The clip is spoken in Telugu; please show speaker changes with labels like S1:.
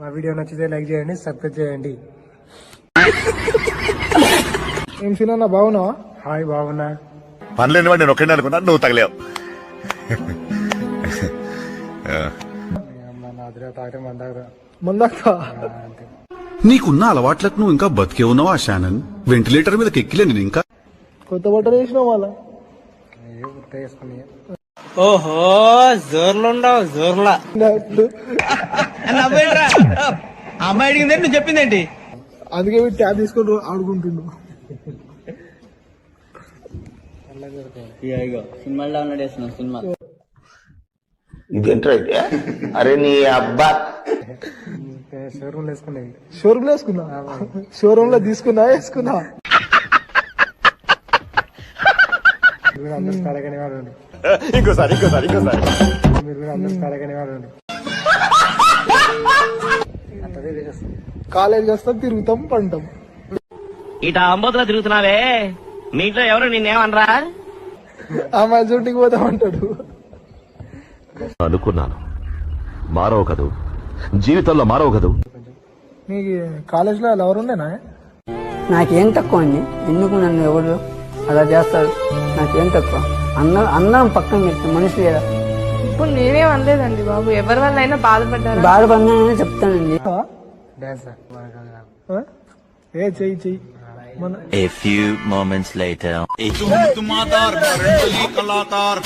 S1: మా వీడియో నచ్చితే లైక్ చేయండి, సబ్స్క్రైబ్ చేయండి.
S2: ఏం సినిమా బాగున్నావా?
S1: హాయ్, బాగున్నా.
S3: పనులేని వాడు నేను ఒక్కడే అనుకున్నా, నువ్వు తగలేవు.
S1: తాగటం మందాక
S2: మందాక
S1: అంతే.
S4: నీకున్న అలవాట్లకు నువ్వు ఇంకా బతికే ఉన్నావా షానన్? వెంటిలేటర్ మీద ఎక్కిలే నేను ఇంకా.
S2: కొత్త బట్టలు వేసినావు వాళ్ళ.
S1: వేసుకుని
S5: ఓహో, జోర్లుండవు జోర్లా. అమ్మాయి అడిగిందేంటి, నువ్వు చెప్పిందేంటి?
S2: అందుకే వీడు ట్యాబ్ తీసుకొని ఆడుకుంటుండు.
S5: సినిమాలు డౌన్లోడ్ చేస్తున్నావు సినిమా.
S6: ఇదేంట్రా అయితే? అరే నీ అబ్బా
S1: షోరూమ్ వేసుకునేవి.
S2: షోరూమ్ లో వేసుకున్నా, షోరూమ్ లో తీసుకున్నా వేసుకున్నా.
S1: అందరూ కడగని వాడు.
S3: ఇంకోసారి
S1: మీరు కూడా అందరూ కడగని వాడు. అదే చేస్తాం.
S2: కాలేజీకి వస్తాం, తిరుగుతాం, పంటాం.
S5: ఇట అంబోతులో తిరుగుతున్నావే, మీ ఇంట్లో ఎవరు నిన్నేమనరా?
S2: అమ్మాయి చుట్టికి పోతాం అంటాడు.
S7: అనుకున్నాను మారవు కదూ, జీవితంలో మారవు కదూ.
S2: నీకు కాలేజీలో ఎవరు ఉండేనా?
S8: నాకేం తక్కువ అండి, ఎందుకు నన్ను ఎవరు అలా చేస్తారు? నాకేం తక్కువ? అన్నం పక్కన పెట్టి మనిషి లేదా?
S9: ఇప్పుడు నేనేం అనలేదండి బాబు, ఎవరి వల్ల అయినా బాధపడ్డారా?
S8: బాధపడినానని చెప్తానండి.
S1: డాన్స్
S2: ఏ చెయ్యి చెయ్యి మన
S7: A few moments later.
S4: Kalakar